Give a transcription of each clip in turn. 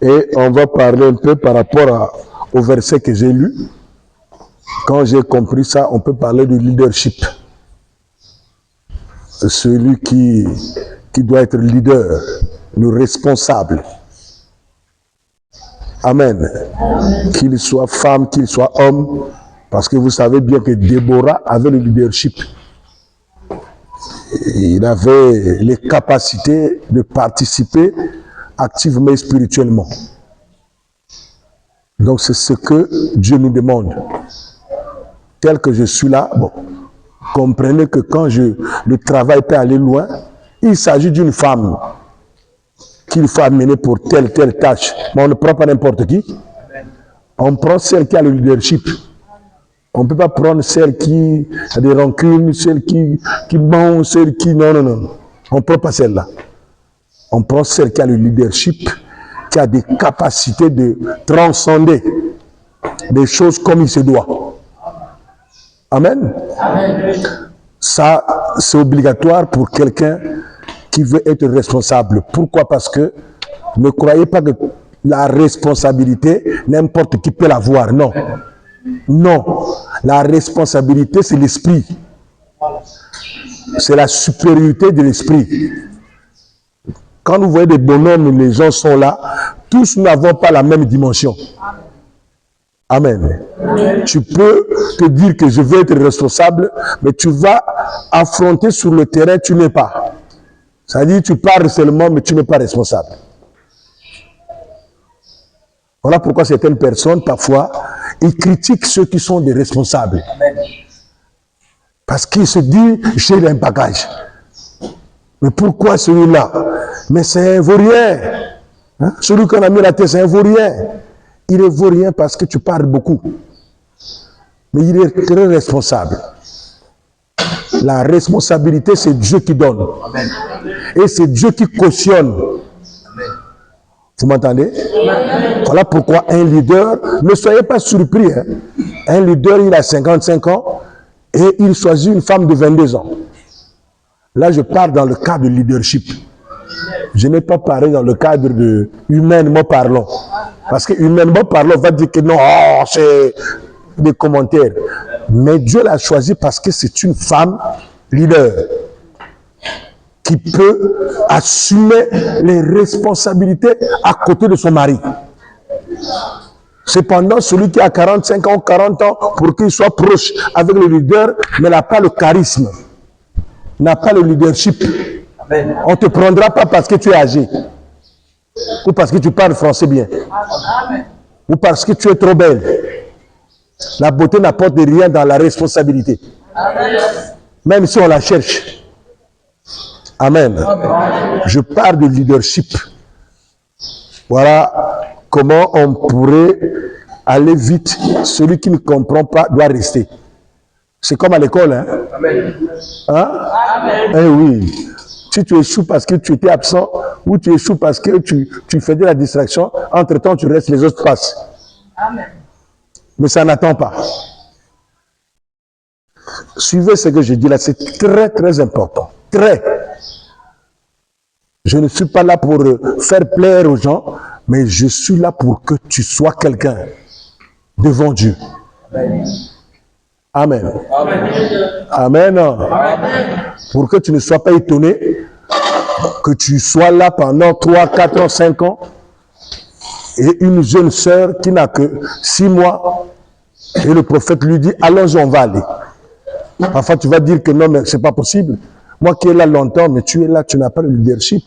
Et on va parler un peu par rapport au verset que j'ai lu. Quand j'ai compris ça, on peut parler du leadership. Celui qui doit être leader, le responsable. Amen. Qu'il soit femme, qu'il soit homme. Parce que vous savez bien que Déborah avait le leadership. Il avait les capacités de participer activement et spirituellement. Donc c'est ce que Dieu nous demande. Tel que je suis là, bon, comprenez que quand le travail peut aller loin, il s'agit d'une femme qu'il faut amener pour telle tâche. Mais on ne prend pas n'importe qui. On prend celle qui a le leadership. On ne peut pas prendre celle qui a des rancunes, celle qui ment, celle qui... Non. On ne prend pas celle-là. On prend celle qui a le leadership, qui a des capacités de transcender des choses comme il se doit. Amen. Ça, c'est obligatoire pour quelqu'un qui veut être responsable. Pourquoi? Parce que ne croyez pas que la responsabilité, n'importe qui peut l'avoir. Non. Non. La responsabilité, c'est l'esprit. C'est la supériorité de l'esprit. Quand vous voyez des bonhommes, les gens sont là, tous n'avons pas la même dimension. Amen. Tu peux te dire que je veux être responsable, mais tu vas affronter sur le terrain, tu n'es pas. C'est-à-dire tu parles seulement, mais tu n'es pas responsable. Voilà pourquoi certaines personnes, parfois, ils critiquent ceux qui sont des responsables. Parce qu'ils se disent, j'ai un bagage. Mais pourquoi celui-là? Mais c'est un vaurien. Hein? Celui qu'on a mis la tête, c'est un vaurien. Il est vaurien parce que tu parles beaucoup. Mais il est très responsable. La responsabilité, c'est Dieu qui donne. Amen. Et c'est Dieu qui cautionne. Amen. Vous m'entendez? Voilà pourquoi un leader, ne soyez pas surpris. Hein? Un leader, il a 55 ans et il choisit une femme de 22 ans. Là, je parle dans le cadre de leadership. Je n'ai pas parlé dans le cadre de humainement parlant. Parce que humainement parlant, on va dire que non, oh, c'est des commentaires. Mais Dieu l'a choisi parce que c'est une femme leader qui peut assumer les responsabilités à côté de son mari. Cependant, celui qui a 45 ans, 40 ans, pour qu'il soit proche avec le leader, mais n'a pas le charisme, n'a pas le leadership. Amen. On ne te prendra pas parce que tu es âgé, ou parce que tu parles français bien, Amen. Ou parce que tu es trop belle. La beauté n'apporte rien dans la responsabilité. Amen. Même si on la cherche. Amen. Amen. Je parle de leadership. Voilà comment on pourrait aller vite. Celui qui ne comprend pas doit rester. C'est comme à l'école. Hein? Amen. Hein? Amen. Eh oui. Si tu échoues parce que tu étais absent, ou tu échoues parce que tu fais de la distraction, entre-temps tu restes, les autres passent. Amen. Mais ça n'attend pas. Suivez ce que je dis là, c'est très très important. Très. Je ne suis pas là pour faire plaire aux gens, mais je suis là pour que tu sois quelqu'un devant Dieu. Amen. Amen. Amen. Amen. Pour que tu ne sois pas étonné, que tu sois là pendant 3, 4 ans, 5 ans, et une jeune sœur qui n'a que 6 mois, et le prophète lui dit, allons-y, on va aller. Parfois, tu vas dire que non, mais c'est pas possible. Moi qui est là longtemps, mais tu es là, tu n'as pas le leadership.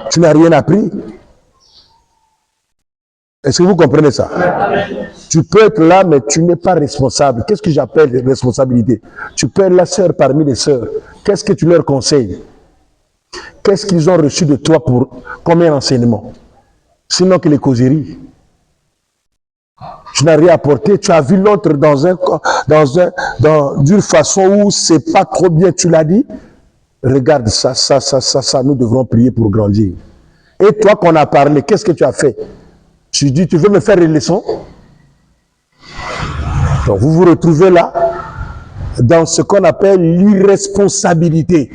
Tu n'as rien appris. Est-ce que vous comprenez ça? Tu peux être là, mais tu n'es pas responsable. Qu'est-ce que j'appelle responsabilité? Tu peux être la sœur parmi les sœurs. Qu'est-ce que tu leur conseilles? Qu'est-ce qu'ils ont reçu de toi pour combien d'enseignements? Sinon que les causeries. Tu n'as rien apporté. Tu as vu l'autre d'une façon où c'est pas trop bien, tu l'as dit. Regarde ça, nous devrons prier pour grandir. Et toi qu'on a parlé, qu'est-ce que tu as fait? Tu dis, tu veux me faire une leçon? Donc vous vous retrouvez là, dans ce qu'on appelle l'irresponsabilité.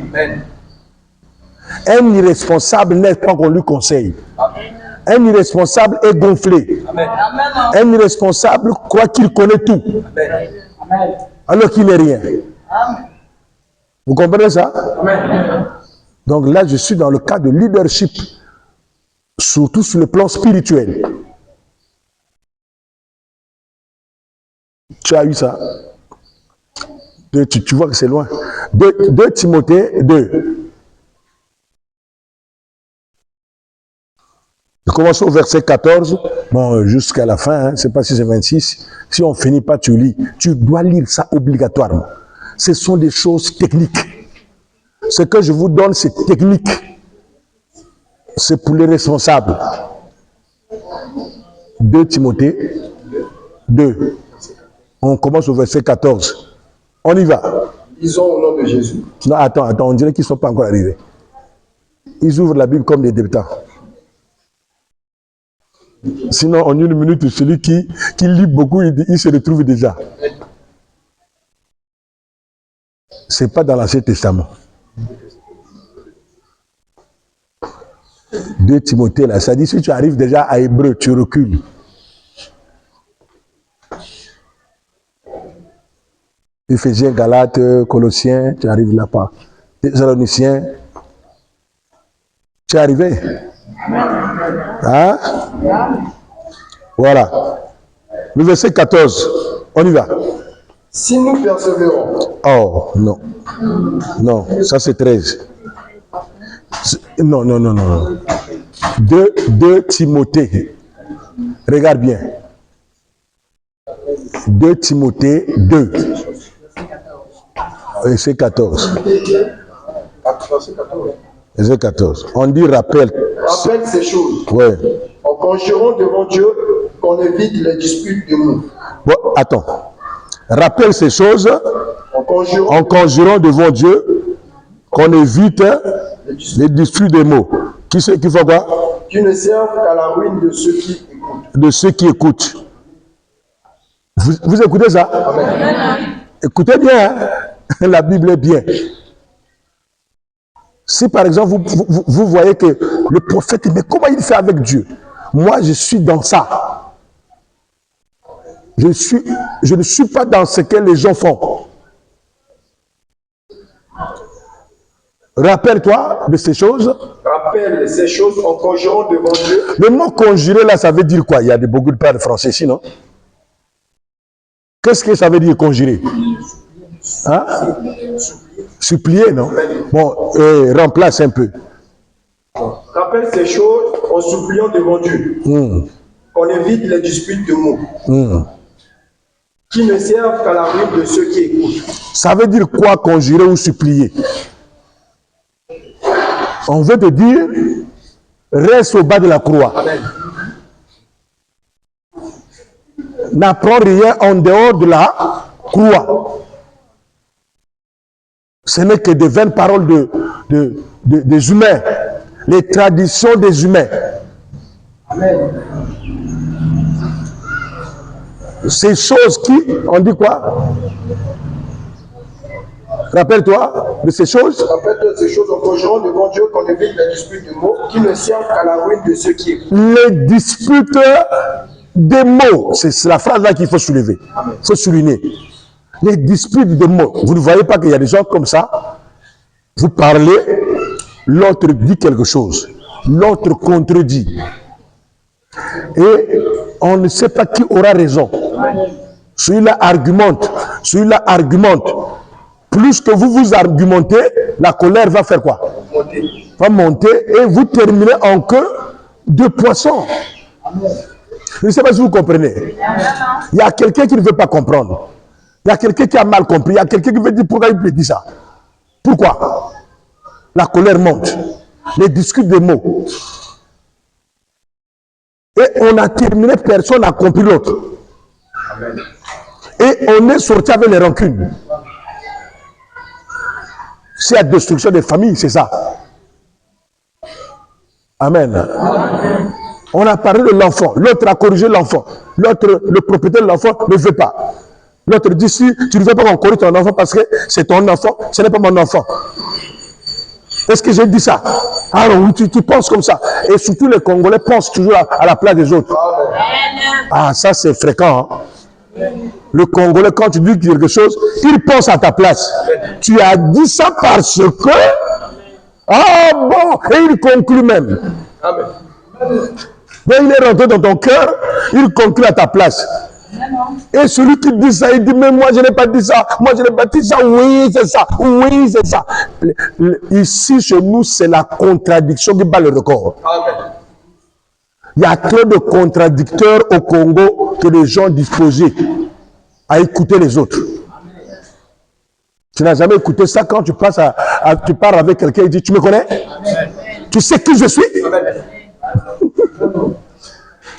Un irresponsable n'est pas qu'on lui conseille. Un irresponsable est gonflé. Amen. Un irresponsable croit qu'il connaît tout. Amen. Alors qu'il n'est rien. Amen. Vous comprenez ça? Amen. Donc là, je suis dans le cas de leadership, surtout sur le plan spirituel. Tu as eu ça? Tu vois que c'est loin. 2 Timothée 2. Commençons au verset 14, bon, jusqu'à la fin, hein, je ne sais pas si c'est 26. Si on ne finit pas, tu lis. Tu dois lire ça obligatoirement. Ce sont des choses techniques. Ce que je vous donne, c'est technique. C'est pour les responsables. 2 Timothée 2. On commence au verset 14. On y va. Disons au nom de Jésus. Non, attends, on dirait qu'ils ne sont pas encore arrivés. Ils ouvrent la Bible comme des débutants. Sinon, en une minute, celui qui lit beaucoup, il se retrouve déjà. Ce n'est pas dans l'Ancien Testament. 2 Timothée, là, ça dit, si tu arrives déjà à Hébreu, tu recules. Éphésiens, Galates, Colossiens, tu arrives là-bas. Thessaloniciens, tu es arrivé. Hein? Voilà. Le verset 14, on y va. Si nous persévérons. Oh, non. Non, ça c'est 13. Non. 2 Timothée. Regarde bien. 2 Timothée 2. Verset 14. Verset 14. On dit rappelle. Rappelle ces choses. Ouais. En conjurant devant Dieu qu'on évite les disputes de nous. Bon, attends. Rappelle ces choses en conjurant devant Dieu qu'on évite les disputes des mots. Qui fait quoi? Qui ne servent qu'à la ruine de ceux qui écoutent. De ceux qui écoutent. Vous écoutez ça? Amen. Écoutez bien, hein? La Bible est bien. Si par exemple vous voyez que le prophète, mais comment il fait avec Dieu? Moi je suis dans ça. Je ne suis pas dans ce que les gens font. Rappelle-toi de ces choses. Rappelle ces choses en conjurant devant Dieu. Le mot conjurer là, ça veut dire quoi? Il y a beaucoup de pères français ici, non? Qu'est-ce que ça veut dire conjurer? Hein? Supplier, non? Bon, remplace un peu. Rappelle ces choses en suppliant devant Dieu. Qu'on évite les disputes de mots. Qui ne servent qu'à la ruine de ceux qui écoutent. Ça veut dire quoi conjurer ou supplier? On veut te dire, reste au bas de la croix. Amen. N'apprends rien en dehors de la croix. Ce n'est que des vaines paroles des humains. Les traditions des humains. Amen. Ces choses qui, on dit quoi? Rappelle-toi de ces choses. Rappelle-toi de ces choses en conjurant devant Dieu qu'on évite les disputes de mots qui ne servent qu'à la ruine de ceux qui écoutent. Les disputes des mots. C'est la phrase là qu'il faut soulever. Il faut souligner. Les disputes de mots. Vous ne voyez pas qu'il y a des gens comme ça. Vous parlez, l'autre dit quelque chose. L'autre contredit. Et on ne sait pas qui aura raison. Celui-là argumente. Celui-là argumente. Plus que vous argumentez, la colère va faire quoi? Va monter et vous terminez en queue de poisson. Je ne sais pas si vous comprenez. Il y a quelqu'un qui ne veut pas comprendre. Il y a quelqu'un qui a mal compris. Il y a quelqu'un qui veut dire pourquoi il peut dire ça. Pourquoi? La colère monte. Les discutes de mots. Et on a terminé, personne n'a compris l'autre. Et on est sorti avec les rancunes. C'est la destruction des familles, c'est ça. Amen. Amen. On a parlé de l'enfant. L'autre a corrigé l'enfant. L'autre, le propriétaire de l'enfant, ne veut pas. L'autre dit, si tu ne veux pas qu'on corrige ton enfant parce que c'est ton enfant, ce n'est pas mon enfant. Est-ce que j'ai dit ça? Alors oui, tu penses comme ça. Et surtout les Congolais pensent toujours à la place des autres. Ah, ça c'est fréquent. Hein? Le Congolais, quand tu dis quelque chose, il pense à ta place. Tu as dit ça parce que... Ah bon, et il conclut même. Amen. Donc il est rentré dans ton cœur, il conclut à ta place. Et celui qui dit ça, il dit, mais moi je n'ai pas dit ça, moi je n'ai pas dit ça, oui c'est ça, oui c'est ça. Ici chez nous, c'est la contradiction qui bat le record. Amen. Il y a trop de contradicteurs au Congo que les gens disposés à écouter les autres. Tu n'as jamais écouté ça quand tu passes tu parles avec quelqu'un et dit, tu me connais? Tu sais qui je suis?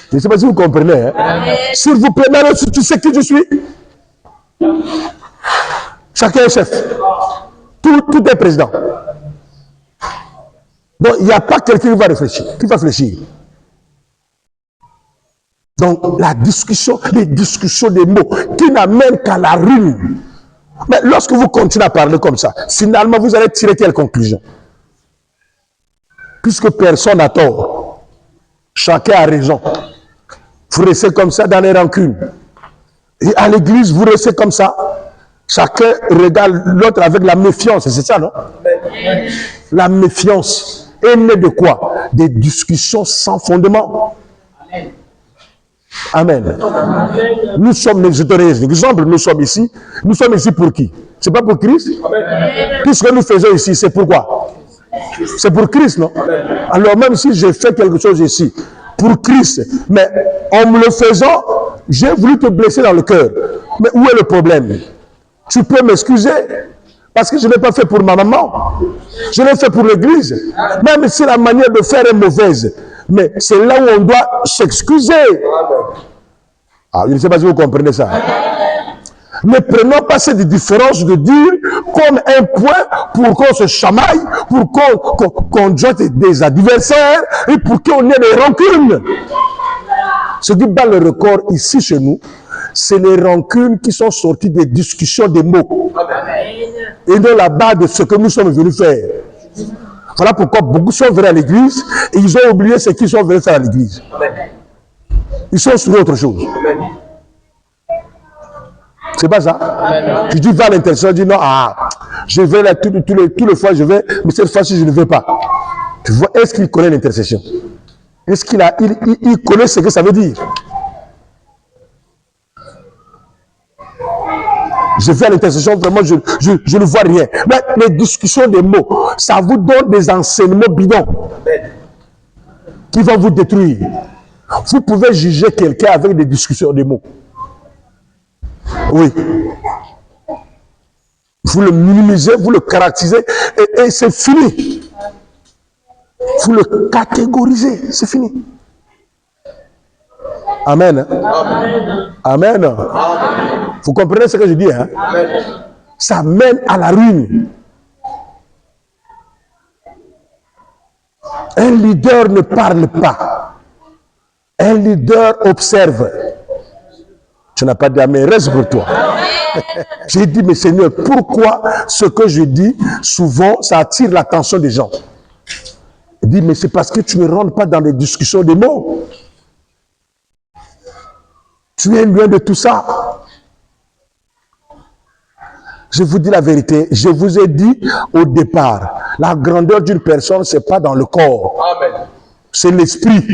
Je ne sais pas si vous comprenez. Hein? S'il vous plaît, maintenant, tu sais qui je suis? Chacun est chef. Tout est président. Donc, il n'y a pas quelqu'un qui va réfléchir. Donc, les discussions des mots qui n'amènent qu'à la ruine. Mais lorsque vous continuez à parler comme ça, finalement, vous allez tirer quelle conclusion? Puisque personne n'a tort, chacun a raison. Vous restez comme ça dans les rancunes. Et à l'église, vous restez comme ça. Chacun regarde l'autre avec la méfiance. C'est ça, non? La méfiance est née de quoi? Des discussions sans fondement. Amen. Nous sommes, je te donne un exemple, nous sommes ici pour qui? C'est pas pour Christ? Tout ce que nous faisons ici, c'est pourquoi? C'est pour Christ, non? Alors même si j'ai fait quelque chose ici, pour Christ, mais en me le faisant, j'ai voulu te blesser dans le cœur. Mais où est le problème? Tu peux m'excuser, parce que je ne l'ai pas fait pour ma maman. Je l'ai fait pour l'église. Même si la manière de faire est mauvaise. Mais c'est là où on doit s'excuser. Ah, je ne sais pas si vous comprenez ça. Ne prenons pas cette différence de dire comme un point pour qu'on se chamaille, pour qu'on jette des adversaires et pour qu'on ait des rancunes. Ce qui bat le record ici chez nous, c'est les rancunes qui sont sorties des discussions des mots. Et non la base de ce que nous sommes venus faire. Voilà pourquoi beaucoup sont venus à l'église et ils ont oublié ce qu'ils sont venus faire à l'église. Ils sont sur autre chose. C'est pas ça? Tu dis, va à l'intercession, tu dis non, je vais là, tous les fois je vais, mais cette fois-ci je ne vais pas. Tu vois, est-ce qu'il connaît l'intercession? Est-ce il connaît ce que ça veut dire? Je vais à l'intercession, vraiment, je ne vois rien. Mais les discussions des mots, ça vous donne des enseignements bidons qui vont vous détruire. Vous pouvez juger quelqu'un avec des discussions des mots. Oui. Vous le minimisez, vous le caractérisez, et c'est fini. Vous le catégorisez, c'est fini. Amen. Amen. Amen. Vous comprenez ce que je dis, hein? Amen. Ça mène à la ruine. Un leader ne parle pas. Un leader observe. Tu n'as pas dit amen, reste pour toi. J'ai dit, mais Seigneur, pourquoi ce que je dis, souvent, ça attire l'attention des gens? Il dit, mais c'est parce que tu ne rentres pas dans les discussions des mots. Tu es loin de tout ça. Je vous dis la vérité, je vous ai dit au départ, la grandeur d'une personne, ce n'est pas dans le corps. C'est l'esprit.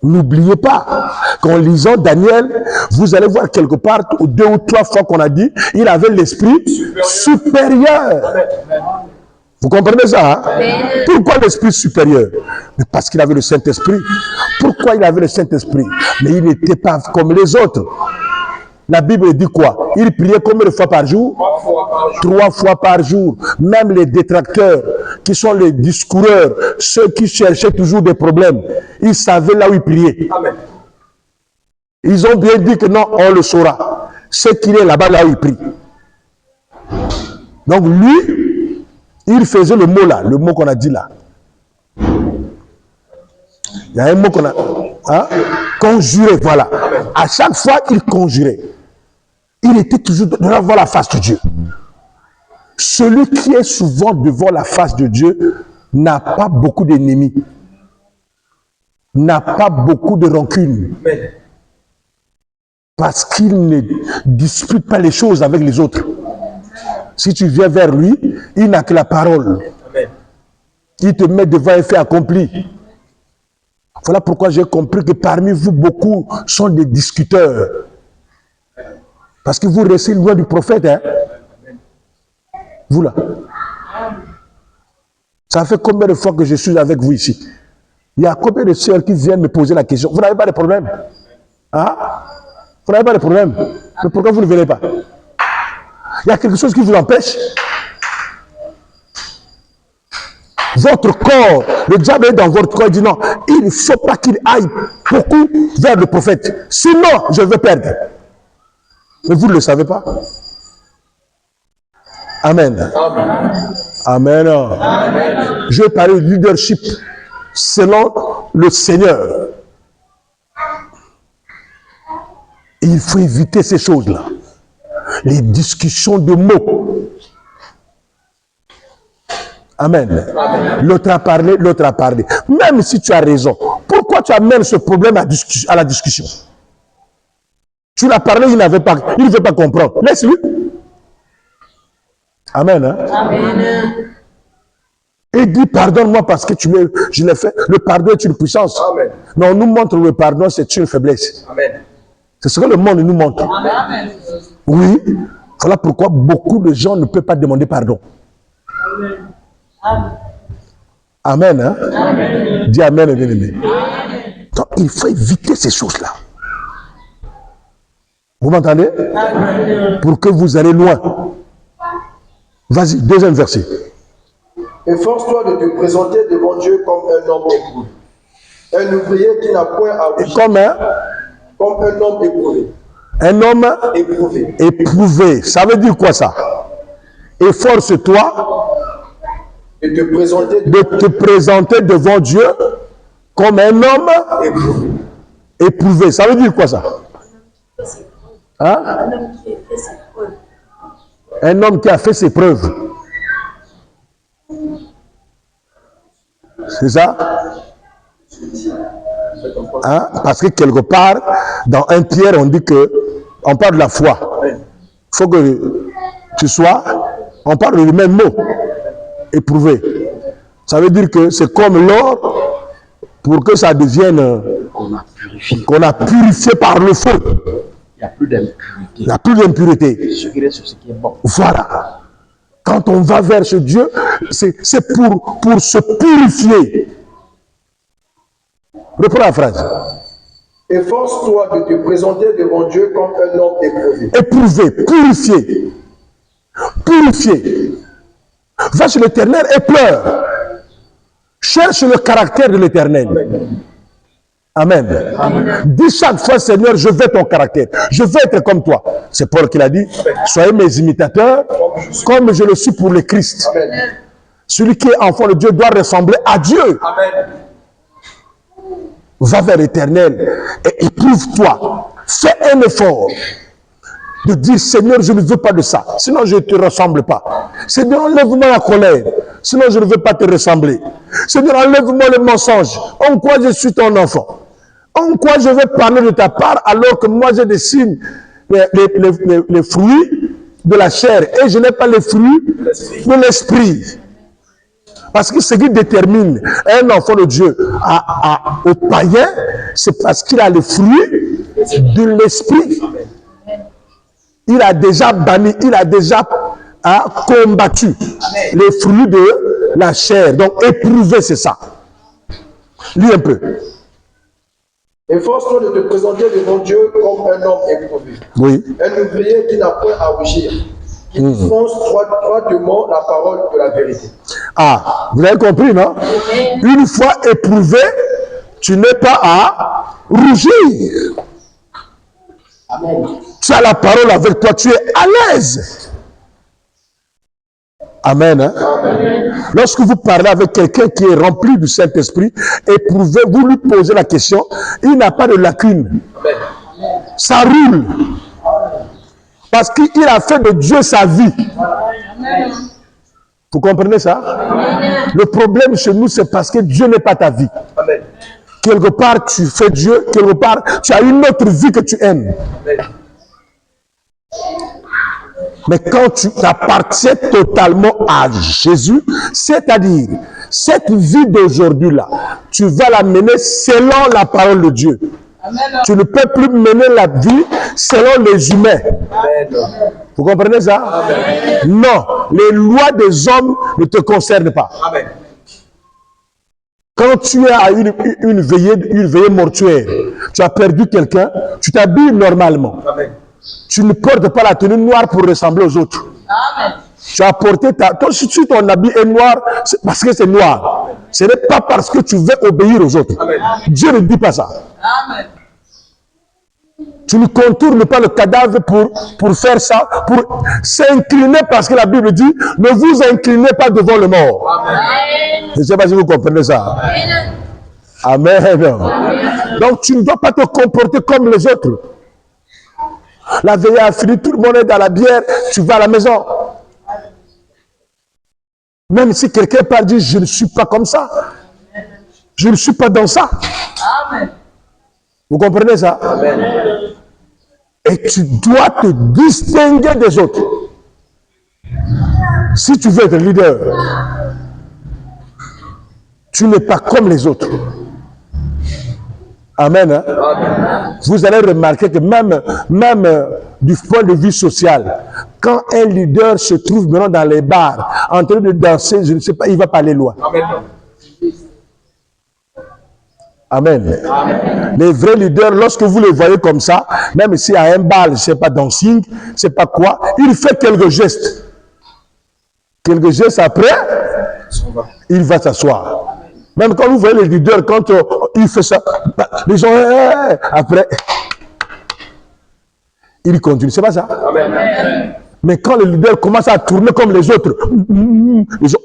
N'oubliez pas qu'en lisant Daniel, vous allez voir quelque part, 2 ou 3 fois qu'on a dit, il avait l'esprit supérieur. Vous comprenez ça? Hein? Pourquoi l'esprit supérieur? Mais parce qu'il avait le Saint-Esprit. Pourquoi il avait le Saint-Esprit? Mais il n'était pas comme les autres. La Bible dit quoi? Il priait combien de fois par jour? 3 fois par jour. Même les détracteurs, qui sont les discoureurs, ceux qui cherchaient toujours des problèmes, ils savaient là où ils priaient. Amen. Ils ont bien dit que non, on le saura. C'est qu'il est là-bas, là où il prie. Donc lui, il faisait le mot là, le mot qu'on a dit là. Il y a un mot qu'on a... Hein? Conjurer, voilà. À chaque fois, il conjurait. Il était toujours devant la face de Dieu. Celui qui est souvent devant la face de Dieu n'a pas beaucoup d'ennemis, n'a pas beaucoup de rancune, parce qu'il ne dispute pas les choses avec les autres. Si tu viens vers lui, il n'a que la parole. Il te met devant un fait accompli. Voilà pourquoi j'ai compris que parmi vous, beaucoup sont des discuteurs. Parce que vous restez loin du prophète. Hein? Vous là. Ça fait combien de fois que je suis avec vous ici? Il y a combien de sœurs qui viennent me poser la question? Vous n'avez pas de problème? Hein? Vous n'avez pas de problème? Mais pourquoi vous ne venez pas? Il y a quelque chose qui vous empêche? Votre corps, le diable est dans votre corps, il dit non, il ne faut pas qu'il aille beaucoup vers le prophète. Sinon, je vais perdre. Mais vous ne le savez pas. Amen. Amen. Amen. Je vais parler de leadership selon le Seigneur. Il faut éviter ces choses-là. Les discussions de mots. Amen. L'autre a parlé, l'autre a parlé. Même si tu as raison, pourquoi tu amènes ce problème à la discussion? Tu l'as parlé, il ne veut pas comprendre. Laisse-lui. Amen. Hein? Amen. Et dit, pardonne-moi parce que je l'ai fait. Le pardon est une puissance. Amen. Mais on nous montre le pardon, c'est une faiblesse. Amen. C'est ce que le monde nous montre. Amen. Oui. Voilà pourquoi beaucoup de gens ne peuvent pas demander pardon. Amen. Amen. Hein? Amen. Dis amen, bien-aimé. Donc, il faut éviter ces choses-là. Vous m'entendez? Pour que vous allez loin. Vas-y, deuxième verset. Efforce-toi de te présenter devant Dieu comme un homme éprouvé. Un ouvrier qui n'a point à rougir. Comme un homme éprouvé. Un homme éprouvé. Éprouvé. Ça veut dire quoi ça? Efforce-toi de te présenter devant Dieu comme un homme éprouvé. Ça veut dire quoi ça? Hein? Un homme qui a fait ses preuves. C'est ça? Hein? Parce que quelque part, dans 1 Pierre, on dit que on parle de la foi. Il faut que tu sois, on parle du même mot, éprouvé. Ça veut dire que c'est comme l'or, pour que ça devienne, qu'on a purifié par le feu. Il n'y a plus d'impureté. Il n'y a plus d'impureté. Ce qui reste, c'est ce qui est bon. Voilà. Quand on va vers ce Dieu, c'est pour se purifier. Reprends la phrase. Efforce-toi de te présenter devant Dieu comme un homme éprouvé. Éprouvé, purifié. Purifié. Va sur l'Éternel et pleure. Cherche le caractère de l'Éternel. Amen. Amen. Dis chaque fois, Seigneur, je veux ton caractère. Je veux être comme toi. C'est Paul qui l'a dit. Soyez mes imitateurs, comme je le suis pour le Christ. Amen. Celui qui est enfant de Dieu doit ressembler à Dieu. Amen. Va vers l'Éternel et éprouve-toi. Fais un effort de dire, Seigneur, je ne veux pas de ça. Sinon, je ne te ressemble pas. Seigneur, enlève-moi la colère. Sinon, je ne veux pas te ressembler. Seigneur, enlève-moi le mensonge. En quoi je suis ton enfant? En quoi je vais parler de ta part alors que moi, je dessine les fruits de la chair et je n'ai pas les fruits de l'esprit. Parce que ce qui détermine un enfant de Dieu au païen, c'est parce qu'il a les fruits de l'esprit. Il a déjà banni, il a déjà combattu les fruits de la chair. Donc, éprouver, c'est ça. Lis un peu. Efforce-toi de te présenter devant Dieu comme un homme éprouvé. Oui. Un ouvrier qui n'a point à rougir, qui fonce droitement la parole de la vérité. Ah, vous avez compris, non? Une fois éprouvé, tu n'es pas à rougir. Amen. Tu as la parole avec toi, tu es à l'aise. Amen. Hein? Amen. Lorsque vous parlez avec quelqu'un qui est rempli du Saint-Esprit, éprouvé, vous lui posez la question, il n'a pas de lacune. Amen. Ça roule. Parce qu'il a fait de Dieu sa vie. Vous comprenez ça? Le problème chez nous, c'est parce que Dieu n'est pas ta vie. Amen. Quelque part, tu fais Dieu. Quelque part, tu as une autre vie que tu aimes. Amen. Mais quand tu appartiens totalement à Jésus, c'est-à-dire, cette vie d'aujourd'hui-là, tu vas la mener selon la parole de Dieu. Amen. Tu ne peux plus mener la vie selon les humains. Amen. Vous comprenez ça? Amen. Non, les lois des hommes ne te concernent pas. Amen. Quand tu es à une veillée mortuaire, tu as perdu quelqu'un, tu t'habilles normalement. Amen. Tu ne portes pas la tenue noire pour ressembler aux autres. Amen. Tu as porté si ton habit est noir, c'est parce que c'est noir. Ce n'est pas parce que tu veux obéir aux autres. Amen. Dieu ne dit pas ça. Amen. Tu ne contournes pas le cadavre pour faire ça, pour s'incliner parce que la Bible dit, ne vous inclinez pas devant le mort. Amen. Je ne sais pas si vous comprenez ça. Amen. Donc tu ne dois pas te comporter comme les autres. La veillée a fini, tout le monde est dans la bière, tu vas à la maison. Même si quelqu'un part dire, je ne suis pas comme ça. Je ne suis pas dans ça. Amen. Vous comprenez ça? Amen. Et tu dois te distinguer des autres. Si tu veux être leader, tu n'es pas comme les autres. Amen. Hein? Amen. Vous allez remarquer que même du point de vue social, quand un leader se trouve maintenant dans les bars, en train de danser, je ne sais pas, il va pas aller loin. Amen. Amen. Amen. Les vrais leaders, lorsque vous les voyez comme ça, même s'il y a un bal, je ne sais pas, dancing, je ne sais pas quoi, il fait quelques gestes. Quelques gestes après, il va s'asseoir. Même quand vous voyez les leaders, quand il fait ça, les gens, après, il continue. C'est pas ça? Amen. Mais quand le leader commence à tourner comme les autres, les gens,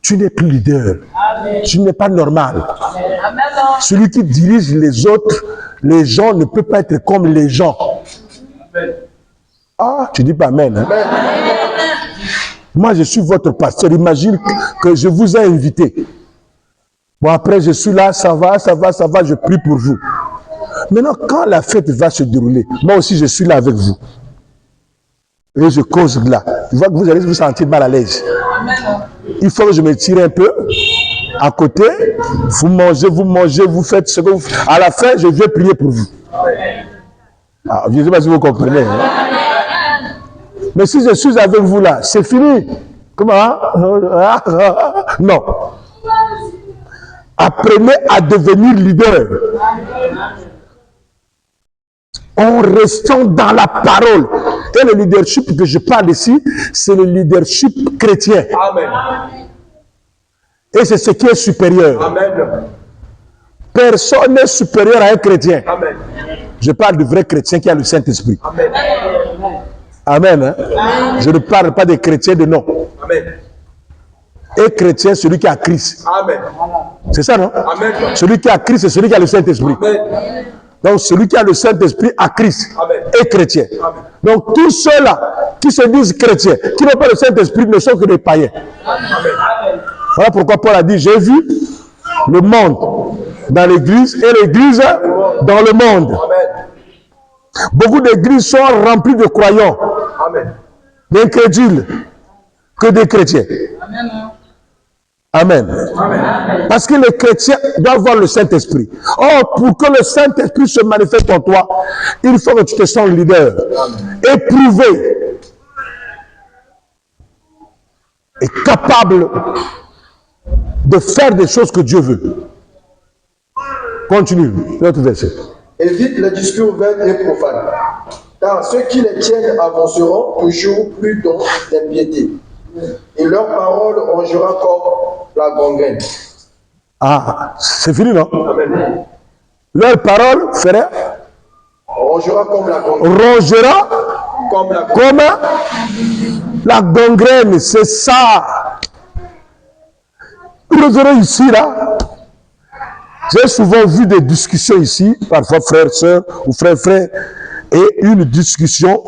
tu n'es plus leader. Amen. Tu n'es pas normal. Amen. Celui qui dirige les autres, les gens ne peut pas être comme les gens. Ah, tu dis pas amen. Hein? Moi, je suis votre pasteur. Imagine que je vous ai invité. Bon, après, je suis là, ça va, je prie pour vous. Maintenant, quand la fête va se dérouler, moi aussi, je suis là avec vous. Et je cause là. Je vois que vous allez vous sentir mal à l'aise. Il faut que je me tire un peu à côté. Vous mangez, vous faites ce que vous faites. À la fin, je viens prier pour vous. Ah, je ne sais pas si vous comprenez. Hein? Mais si je suis avec vous là, c'est fini. Comment? Non. Apprenez à devenir leader. En restant dans la parole. Et le leadership que je parle ici, c'est le leadership chrétien. Amen. Et c'est ce qui est supérieur. Amen. Personne n'est supérieur à un chrétien. Amen. Je parle du vrai chrétien qui a le Saint-Esprit. Amen. Amen. Hein? Je ne parle pas des chrétiens de nom. Amen. Et chrétien, celui qui a Christ. Amen. C'est ça, non? Amen. Celui qui a Christ, c'est celui qui a le Saint-Esprit. Amen. Donc, celui qui a le Saint-Esprit a Christ. Amen. Et chrétien. Amen. Donc, tous ceux-là qui se disent chrétiens, qui n'ont pas le Saint-Esprit, ne sont que des païens. Amen. Voilà pourquoi Paul a dit, j'ai vu le monde dans l'église et l'église dans le monde. Amen. Beaucoup d'églises sont remplies de croyants, Amen. d'incrédules, que des chrétiens. Amen. Amen. Parce que les chrétiens doivent avoir le Saint-Esprit. Or, pour que le Saint-Esprit se manifeste en toi, il faut que tu te sens leader, éprouvé et capable de faire des choses que Dieu veut. Continue, l'autre verset. Évite les discours vains et profanes, car ceux qui les tiennent avanceront toujours plus dans l'impiété, et leur parole rongera comme la gangrène. Ah, c'est fini, non? Amen. Leur parole ferait, Rongera comme la gangrène. rongera Comme la comme la gangrène, c'est ça. Vous verrez ici, là, j'ai souvent vu des discussions ici, parfois frères, sœurs ou frères, frères, et une discussion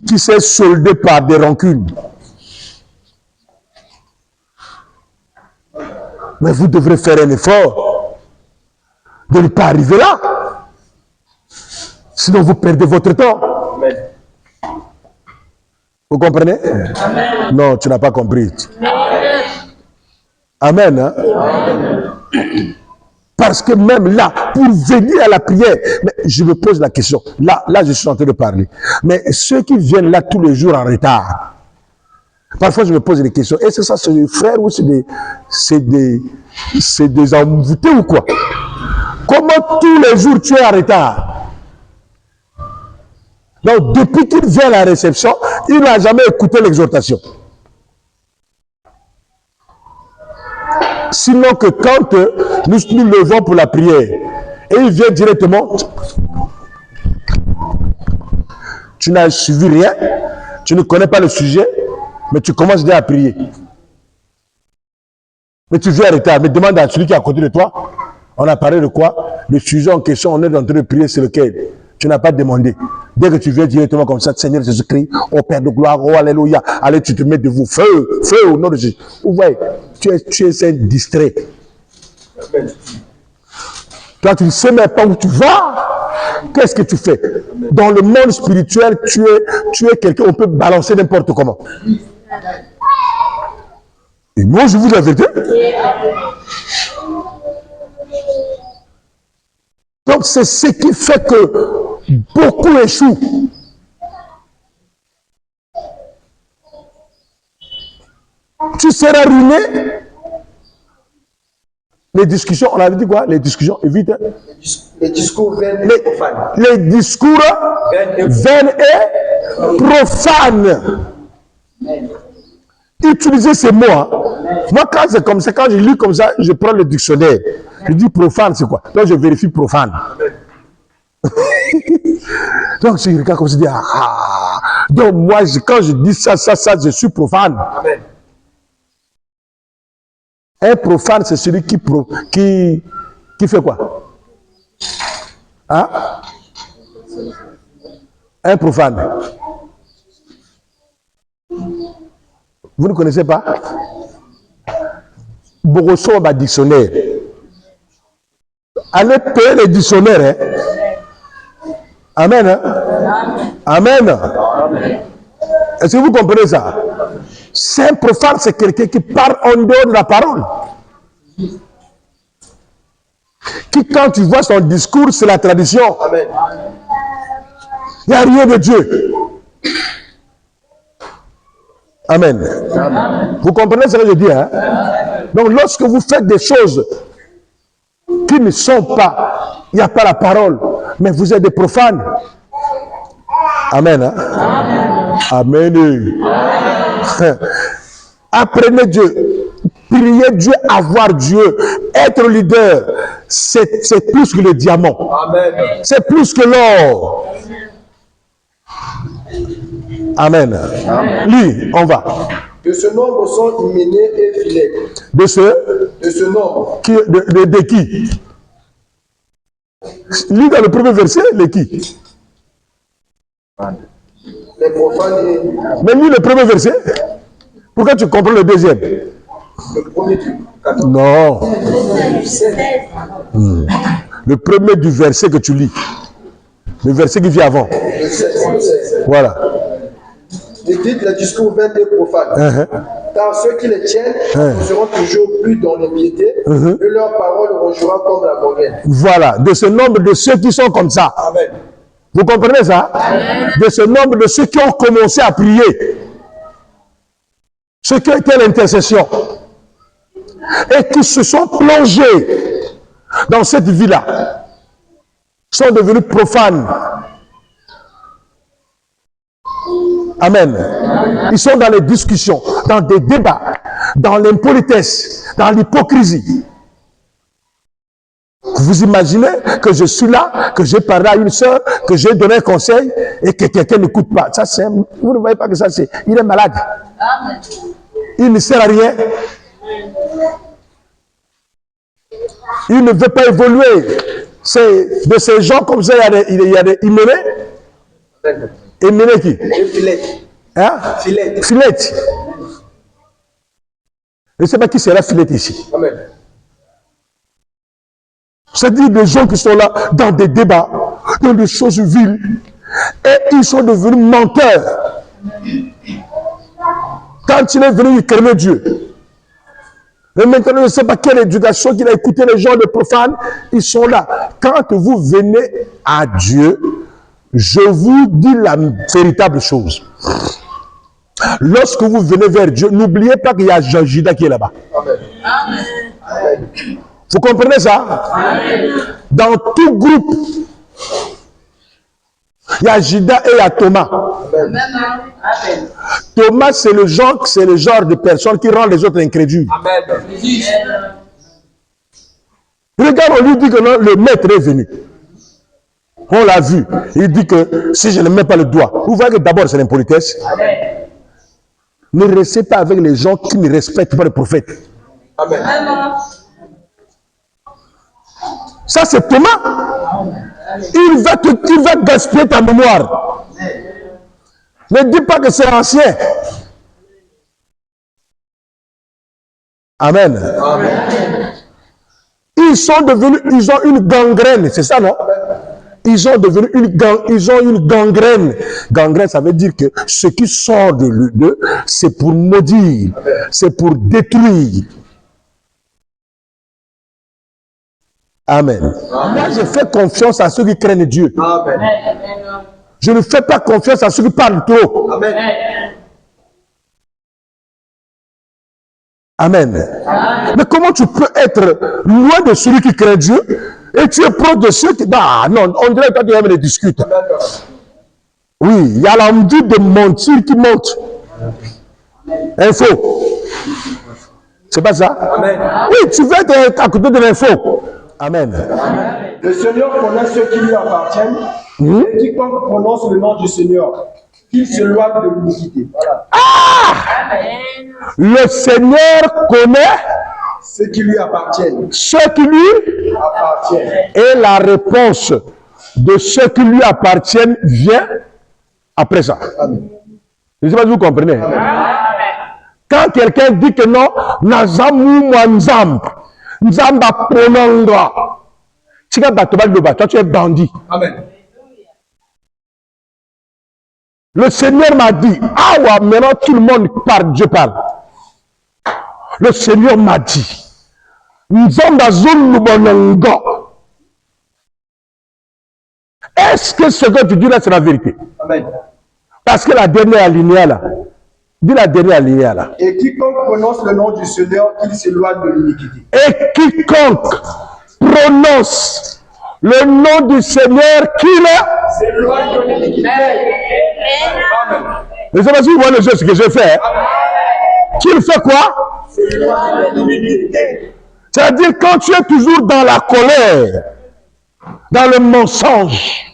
qui s'est soldée par des rancunes. Mais vous devrez faire un effort de ne pas arriver là. Sinon, vous perdez votre temps. Amen. Vous comprenez? Amen. Non, tu n'as pas compris. Amen. Hein? Amen. Parce que même là, pour venir à la prière, mais je me pose la question. Là, je suis en train de parler. Mais ceux qui viennent là tous les jours en retard, parfois je me pose des questions. Est-ce que ça c'est des frères ou c'est des envoûtés ou quoi? Comment tous les jours tu es en retard? Donc depuis qu'il vient à la réception, il n'a jamais écouté l'exhortation. Sinon que quand nous nous levons pour la prière, et il vient directement, tu n'as suivi rien, tu ne connais pas le sujet, mais tu commences déjà à prier. Mais tu viens en retard, mais demande à celui qui est à côté de toi, on a parlé de quoi? Le sujet en question, on est en train de prier, c'est lequel? Tu n'as pas demandé. Dès que tu viens directement comme ça, Seigneur Jésus-Christ, oh Père de gloire, oh Alléluia, allez, tu te mets debout, feu, feu au nom de Jésus. Vous voyez, tu es un distrait. Amen. Toi, tu ne sais même pas où tu vas. Qu'est-ce que tu fais? Dans le monde spirituel, tu es quelqu'un, on peut balancer n'importe comment. Et moi, je vous dis la vérité. Donc, c'est ce qui fait que beaucoup échouent. Tu seras ruiné. Les discussions, on avait dit quoi? Les discussions, évite. Les discours vains et profanes. Les discours vains et profanes. Utilisez ces mots. Hein. Moi, quand c'est comme ça, quand je lis comme ça, je prends le dictionnaire. Je dis profane, c'est quoi? Donc, je vérifie profane. Donc, je regarde comme ça, je dis, ah. Donc, moi, quand je dis ça, je suis profane. Amen. Un profane, c'est celui qui fait quoi? Hein? Un profane. Vous ne connaissez pas? Borosso va dictionnaire. Allez payer les dictionnaires. Hein? Amen. Hein? Amen. Amen. Est-ce que vous comprenez ça? C'est un profane, c'est quelqu'un qui parle en dehors de la parole. Qui, quand tu vois son discours, c'est la tradition. Amen. Il n'y a rien de Dieu. Amen. Amen. Vous comprenez ce que je dis? Hein? Donc, lorsque vous faites des choses qui ne sont pas, il n'y a pas la parole, mais vous êtes des profanes. Amen. Hein? Amen. Amen. Apprenez Dieu. Priez Dieu, avoir Dieu. Être leader, c'est plus que le diamant. Amen. C'est plus que l'or. Amen. Lis, on va. De ce nombre sont Hyménée et Philet. De ce nombre. Qui, de qui? Lis dans le premier verset, les qui? Les profanes et... Mais lis le premier verset. Pourquoi tu comprends le deuxième? Le premier du 14. Non. Le premier du verset que tu lis. Le verset qui vient avant. Le 16. Voilà. Évite les discours vains et profanes. Car ceux qui les tiennent ne seront toujours plus dans l'impiété, et leur parole rejouera comme la gangrène. Voilà. De ce nombre de ceux qui sont comme ça. Amen. Vous comprenez ça? Amen. De ce nombre de ceux qui ont commencé à prier. Ceux qui ont été à l'intercession. Et qui se sont plongés dans cette vie-là. Sont devenus profanes. Amen. Ils sont dans les discussions, dans des débats, dans l'impolitesse, dans l'hypocrisie. Vous imaginez que je suis là, que j'ai parlé à une soeur, que j'ai donné un conseil et que quelqu'un n'écoute pas. Ça, c'est, vous ne voyez pas que ça, c'est, il est malade. Amen. Il ne sert à rien. Il ne veut pas évoluer. C'est de ces gens comme ça, il y a des Hyménée. Hyménée qui? Et Philet. Hein? Philet. Philet. Je ne sais pas qui sera Philet ici. Amen. C'est-à-dire des gens qui sont là dans des débats, dans des choses viles, et ils sont devenus menteurs. Quand il est venu, il craignait Dieu. Et maintenant, je ne sais pas quelle éducation qu'il a écouté les gens de profanes, ils sont là. Quand vous venez à Dieu, je vous dis la véritable chose. Lorsque vous venez vers Dieu, n'oubliez pas qu'il y a Jean-Judas qui est là-bas. Amen. Vous comprenez ça? Amen. Dans tout groupe, il y a Judas et il y a Thomas. Amen. Thomas, c'est le genre de personne qui rend les autres incrédules. Amen. Regarde, on lui dit que non, le maître est venu. On l'a vu. Il dit que si je ne mets pas le doigt, vous voyez que d'abord c'est l'impolitesse. Ne restez pas avec les gens qui ne respectent pas le prophète. Amen. Ça, c'est Thomas. Il va gaspiller ta mémoire. Ne dis pas que c'est ancien. Amen. Amen. Ils ont une gangrène, c'est ça, non? Ils ont une gangrène. Gangrène, ça veut dire que ce qui sort d'eux, c'est pour maudire, c'est pour détruire. Amen. Moi, je fais confiance à ceux qui craignent Dieu. Amen. Je ne fais pas confiance à ceux qui parlent trop. Amen. Amen. Mais comment tu peux être loin de celui qui craint Dieu et tu es proche de ceux qui... Bah non, on dirait que tu aimes les discuter. Oui, il y a l'envie de mentir qui monte. Info. C'est pas ça? Amen. Oui, tu veux être à côté de l'info. Amen. Le Seigneur connaît ceux qui lui appartiennent. Et quiconque prononce le nom du Seigneur, qu'il se loive de l'iniquité. Voilà. Le Seigneur connaît Ceux qui lui appartiennent. ceux qui lui Appartiennent. et la réponse de ceux qui lui appartiennent vient après ça. Amen. Je ne sais pas si vous comprenez. Quand quelqu'un dit que non, Nazamu Mwanzam, Nzamba Prononga, toi tu es bandit. Amen. Le Seigneur m'a dit, ah ouais, maintenant tout le monde parle, Dieu parle. Le Seigneur m'a dit, Nzamba Zulubononga. Est-ce que ce que tu dis là, c'est la vérité? Amen. Parce que la dernière alinéa là, dis la dernière alinéa là. Et quiconque prononce le nom du Seigneur, qu'il se loive de l'iniquité. Et quiconque prononce le nom du Seigneur, qu'il est. S'éloigne de l'iniquité. Amen. Je ne sais pas si vous voyez le jeu, ce que j'ai fait. Qu'il fait quoi? S'éloigne de l'iniquité. C'est-à-dire quand tu es toujours dans la colère, dans le mensonge,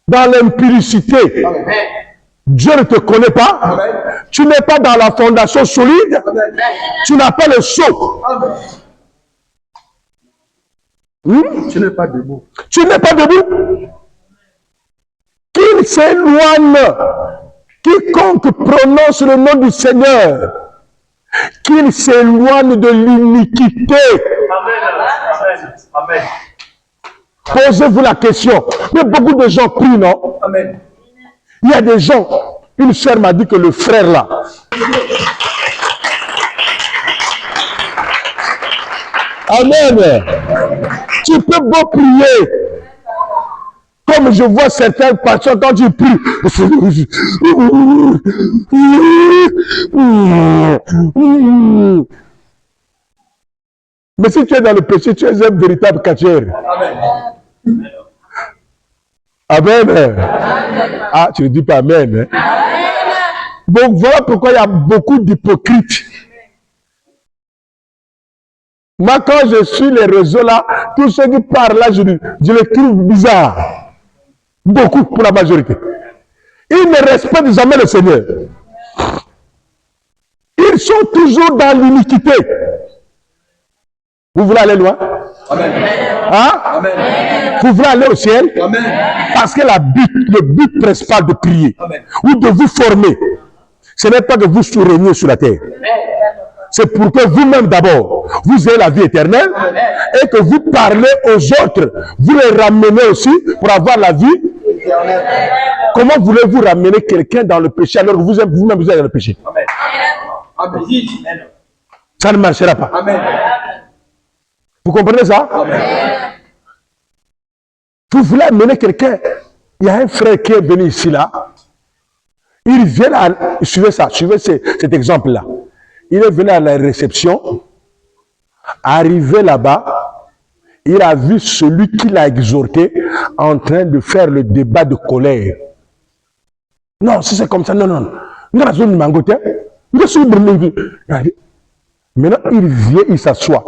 dans l'impudicité, Amen. Dieu ne te connaît pas. Amen. Tu n'es pas dans la fondation solide. Amen. Tu n'as pas le sceau. Amen. Tu n'es pas debout. Tu n'es pas debout. Qu'il s'éloigne. Quiconque prononce le nom du Seigneur, qu'il s'éloigne de l'iniquité. Amen. Amen. Posez-vous la question. Mais beaucoup de gens prient, non? Amen. Il y a des gens, une sœur m'a dit que le frère là, amen, tu peux beau prier, comme je vois certaines personnes quand tu pries, mais si tu es dans le péché, tu es un véritable catcheur. Amen. Amen. Ah, tu ne dis pas amen. Hein? Donc voilà pourquoi il y a beaucoup d'hypocrites. Moi, quand je suis les réseaux là, tous ceux qui parlent là, je les trouve bizarres. Beaucoup pour la majorité. Ils ne respectent jamais le Seigneur. Ils sont toujours dans l'iniquité. Vous voulez aller loin? Amen. Hein? Amen. Vous voulez aller au ciel? Amen. Parce que le but principal de prier Amen. ou de vous former, ce n'est pas que vous soureniez sur la terre. c'est pour que vous-même d'abord, vous ayez la vie éternelle et que vous parlez aux autres. Vous les ramenez aussi pour avoir la vie éternelle. Comment voulez-vous ramener quelqu'un dans le péché alors que vous-même vous êtes dans le péché? Amen. Amen. Ça ne marchera pas. Amen. Vous comprenez ça? Amen. Vous voulez amener quelqu'un. Il y a un frère qui est venu ici là. Il vient à... Suivez ça, suivez cet exemple-là. Il est venu à la réception. Arrivé là-bas, il a vu celui qui l'a exhorté en train de faire le débat de colère. Non, si c'est comme ça, non, non. Maintenant, il vient, il s'assoit.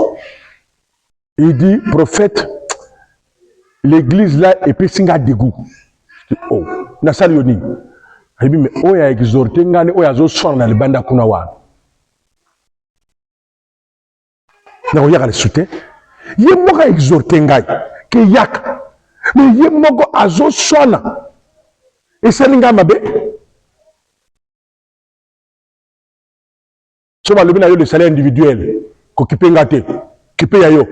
Il dit, prophète, l'église là, et puis c'est un dégoût. Oh, Nassalioni. Il dit, mais oh, il a exhorté, il a exhorté dans le banda kunawa. Il y a le soutien. Il y a exhorté, il y a mais il y a exhorté. Et c'est un gars, si on a le salaire individuel, qui peut gâter, qui peut y.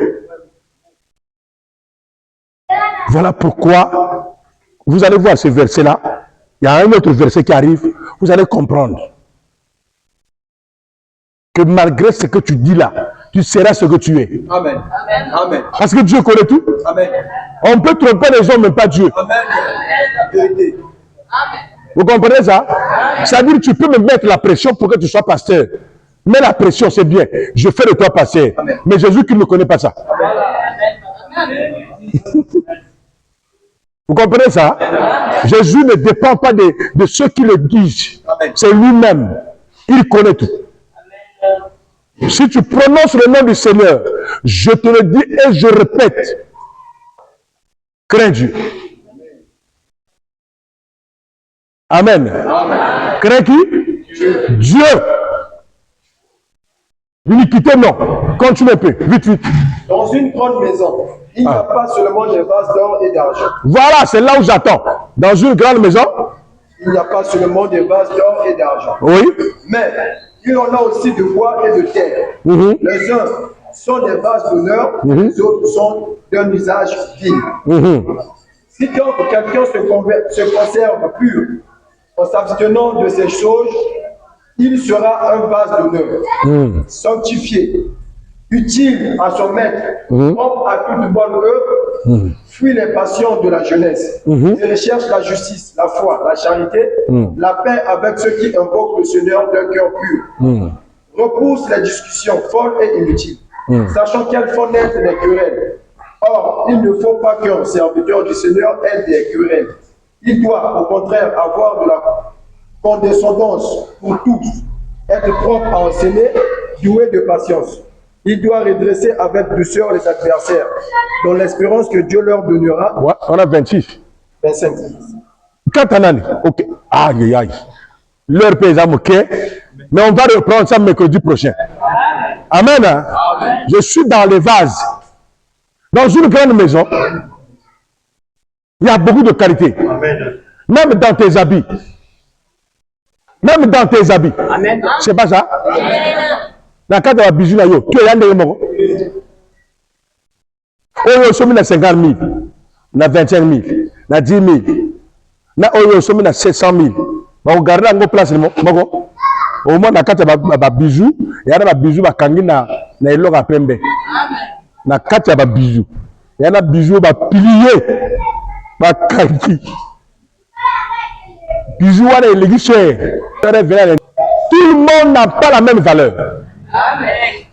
Voilà pourquoi vous allez voir ce verset-là. Il y a un autre verset qui arrive. Vous allez comprendre que malgré ce que tu dis là, tu seras ce que tu es. Amen. Amen. Parce que Dieu connaît tout. Amen. On peut tromper les hommes, mais pas Dieu. Amen. Vous comprenez ça? C'est-à-dire que tu peux me mettre la pression pour que tu sois pasteur. Mais la pression, c'est bien. Je fais de toi pasteur. Amen. Mais Jésus qui ne connaît pas ça. Vous comprenez ça? Jésus ne dépend pas de ceux qui le disent. C'est lui-même. Il connaît tout. Si tu prononces le nom du Seigneur, je te le dis et je répète. Crains Dieu. Amen. Amen. Crains qui? Dieu. L'iniquité, non. Continue un peu. Vite, vite. Dans une grande maison, il n'y a pas seulement des vases d'or et d'argent. Voilà, c'est là où j'attends. Dans une grande maison. Il n'y a pas seulement des vases d'or et d'argent. Oui. Mais il en a aussi de bois et de terre. Les uns sont des vases d'honneur, les autres sont d'un usage digne. Si donc quelqu'un se conserve pur en s'abstenant de ces choses, il sera un vase d'honneur, sanctifié, utile à son maître, propre à toute bonne œuvre, fuit les passions de la jeunesse, et recherche la justice, la foi, la charité, la paix avec ceux qui invoquent le Seigneur d'un cœur pur. Repousse les discussions folles et inutiles, sachant qu'elles font naître des querelles. Or, il ne faut pas qu'un serviteur du Seigneur ait des querelles. Il doit, au contraire, avoir de la condescendance pour tous, être propre à enseigner, doué de patience. Il doit redresser avec douceur les adversaires, dans l'espérance que Dieu leur donnera. Ouais, on a 26. 25. Quand on a ok. Aïe, aïe. Leur paysan, ok. Mais on va reprendre ça mercredi prochain. Amen. Hein? Amen. Je suis dans les vases. Dans une grande maison, il y a beaucoup de qualité. Amen. Même dans tes habits. Même dans tes habits. Amen. C'est pas ça? Dans le cas de la bijou, tu es un de moi. On sommes à 50 000, à 25 000, à 10 000. On sommes à 700 000. On regarde la place. Au moins, dans le cas de la bijou, il y a des bijoux qui sont dans le pembe. Dans le cas de la bijou, il y a des bijoux qui sont pliés. Bijoux, tout le monde n'a pas la même valeur. Amen.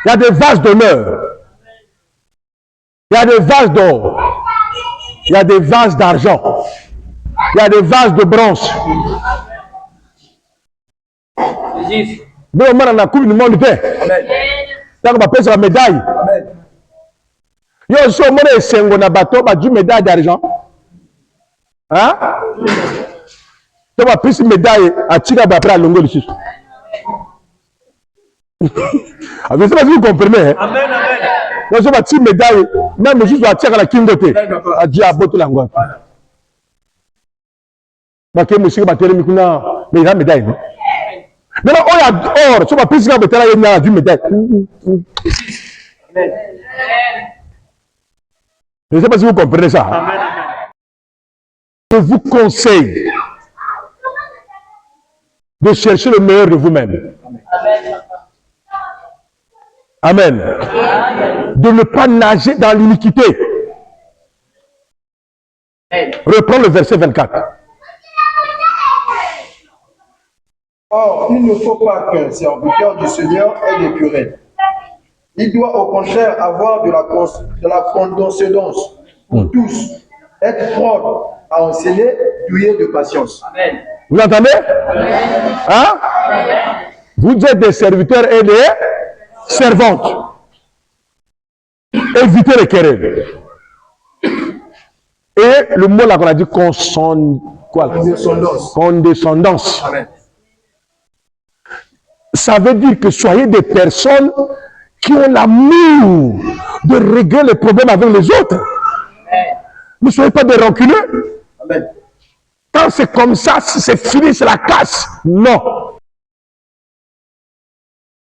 Il y a des vases d'honneur. Il y a des vases d'or. Il y a des vases d'argent. Il y a des vases de bronze. Mais on a la coupe du monde. On appelle ça la médaille. Il y a aussi un bateau qui a médaille d'argent. Hein? Tu vas plus une médaille à tirer après à longueur dessus. Vous comprenez? Amen, amen. Donc, je vais tirer médaille, même juste à tirer à la kingote. À Dieu à botte la ngote. Mais il y a médaille. Maintenant, on a or, sur ma piste, quand il y a du métal. Je ne sais pas si vous comprenez ça. Amen. Je vous conseille de chercher le meilleur de vous-même. Amen. De ne pas nager dans l'iniquité. Reprends le verset 24. Or, il ne faut pas qu'un serviteur du Seigneur ait des querelles. Il doit au contraire avoir de la condescendance pour tous, être propre à enseigner, doué de patience. Amen. Vous entendez? Hein? Vous êtes des serviteurs et des servantes. Évitez les querelles. Et le mot là qu'on a dit Condescendance. condescendance. Amen. Ça veut dire que soyez des personnes qui ont l'amour de régler les problèmes avec les autres. Ne soyez pas des rancuneux. Amen. Quand c'est comme ça, c'est fini, c'est la casse. Non.